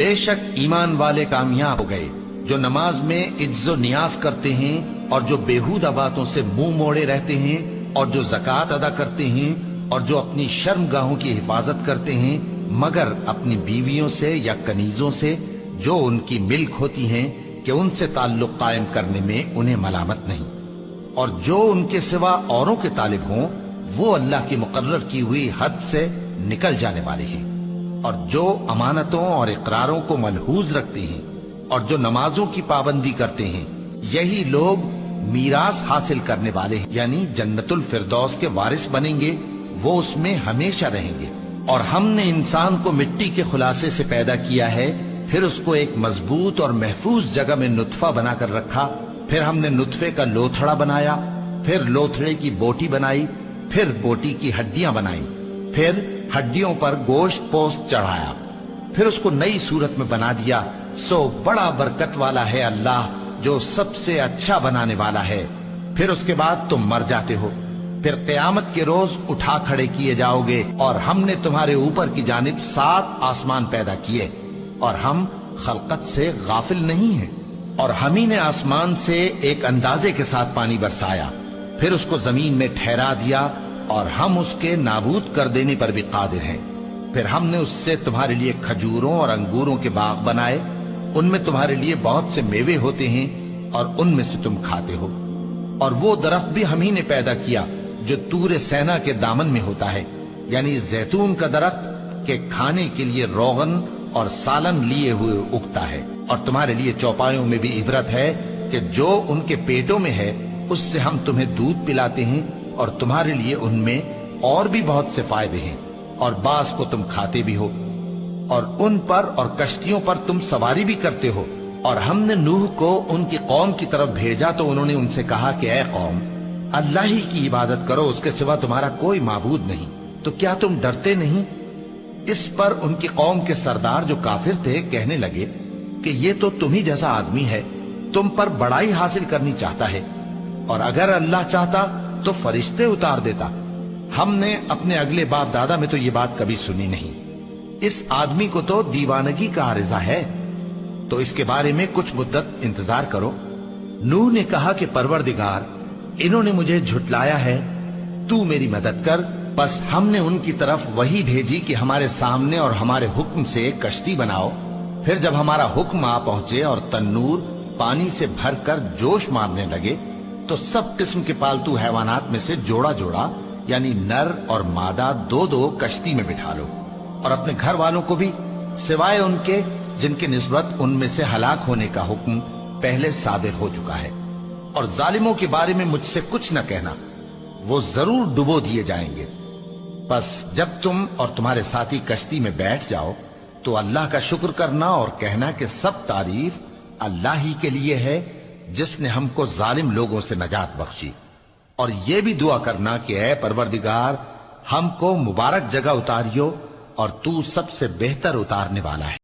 بے شک ایمان والے کامیاب ہو گئے جو نماز میں عجز و نیاز کرتے ہیں اور جو بیہودہ باتوں سے منہ موڑے رہتے ہیں اور جو زکوٰۃ ادا کرتے ہیں اور جو اپنی شرمگاہوں کی حفاظت کرتے ہیں مگر اپنی بیویوں سے یا کنیزوں سے جو ان کی ملک ہوتی ہیں کہ ان سے تعلق قائم کرنے میں انہیں ملامت نہیں، اور جو ان کے سوا اوروں کے طالب ہوں وہ اللہ کی مقرر کی ہوئی حد سے نکل جانے والے ہیں، اور جو امانتوں اور اقراروں کو ملحوظ رکھتے ہیں اور جو نمازوں کی پابندی کرتے ہیں یہی لوگ میراث حاصل کرنے والے ہیں، یعنی جنت الفردوس کے وارث بنیں گے، وہ اس میں ہمیشہ رہیں گے۔ اور ہم نے انسان کو مٹی کے خلاصے سے پیدا کیا ہے، پھر اس کو ایک مضبوط اور محفوظ جگہ میں نطفہ بنا کر رکھا، پھر ہم نے نطفے کا لوتھڑا بنایا، پھر لوتھڑے کی بوٹی بنائی، پھر بوٹی کی ہڈیاں بنائیں، پھر ہڈیوں پر گوشت پوست چڑھایا، پھر اس کو نئی صورت میں بنا دیا۔ سو بڑا برکت والا ہے اللہ جو سب سے اچھا بنانے والا ہے۔ پھر اس کے بعد تم مر جاتے ہو، پھر قیامت کے روز اٹھا کھڑے کیے جاؤ گے، اور ہم نے تمہارے اوپر کی جانب 7 آسمان پیدا کیے، اور ہم خلقت سے غافل نہیں ہیں۔ اور ہم ہی نے آسمان سے ایک اندازے کے ساتھ پانی برسایا، پھر اس کو زمین میں ٹھہرا دیا، اور ہم اس کے نابود کر دینے پر بھی قادر ہیں۔ پھر ہم نے اس سے تمہارے لیے کھجوروں اور انگوروں کے باغ بنائے، ان میں تمہارے لیے بہت سے میوے ہوتے ہیں اور ان میں سے تم کھاتے ہو۔ اور وہ درخت بھی ہم ہی نے پیدا کیا جو طور سینا کے دامن میں ہوتا ہے، یعنی زیتون کا درخت کہ کھانے کے لیے روغن اور سالن لیے ہوئے اگتا ہے، اور تمہارے لیے چوپایوں میں بھی عبرت ہے کہ جو ان کے پیٹوں میں ہے اس سے ہم تمہیں دودھ پلاتے ہیں، اور تمہارے لیے ان میں اور بھی بہت سے فائدے ہیں، اور بعض کو تم کھاتے بھی ہو، اور ان پر اور کشتیوں پر تم سواری بھی کرتے ہو۔ اور ہم نے نوح کو ان کی قوم کی طرف بھیجا تو انہوں نے ان سے کہا کہ اے قوم، اللہ ہی کی عبادت کرو، اس کے سوا تمہارا کوئی معبود نہیں، تو کیا تم ڈرتے نہیں؟ اس پر ان کی قوم کے سردار جو کافر تھے کہنے لگے کہ یہ تو تم ہی جیسا آدمی ہے، تم پر بڑائی حاصل کرنی چاہتا ہے، اور اگر اللہ چاہتا تو فرشتے اتار دیتا۔ ہم نے اپنے اگلے باپ دادا میں تو یہ بات کبھی سنی نہیں، اس آدمی کو تو دیوانگی کا عارضہ ہے، تو اس کے بارے میں کچھ مدت انتظار کرو۔ نوح نے کہا کہ پروردگار، انہوں نے مجھے جھٹلایا ہے، تو میری مدد کر۔ پس ہم نے ان کی طرف وحی بھیجی کہ ہمارے سامنے اور ہمارے حکم سے کشتی بناؤ۔ پھر جب ہمارا حکم آ پہنچے اور تنور پانی سے بھر کر جوش مارنے لگے تو سب قسم کے پالتو حیوانات میں سے جوڑا جوڑا یعنی نر اور مادہ 2 کشتی میں بٹھا لو، اور اپنے گھر والوں کو بھی سوائے ان کے جن کی نسبت ان میں سے ہلاک ہونے کا حکم پہلے صادر ہو چکا ہے۔ اور ظالموں کے بارے میں مجھ سے کچھ نہ کہنا، وہ ضرور ڈبو دیے جائیں گے۔ بس جب تم اور تمہارے ساتھی کشتی میں بیٹھ جاؤ تو اللہ کا شکر کرنا اور کہنا کہ سب تعریف اللہ ہی کے لیے ہے جس نے ہم کو ظالم لوگوں سے نجات بخشی۔ اور یہ بھی دعا کرنا کہ اے پروردگار، ہم کو مبارک جگہ اتاریو، اور تو سب سے بہتر اتارنے والا ہے۔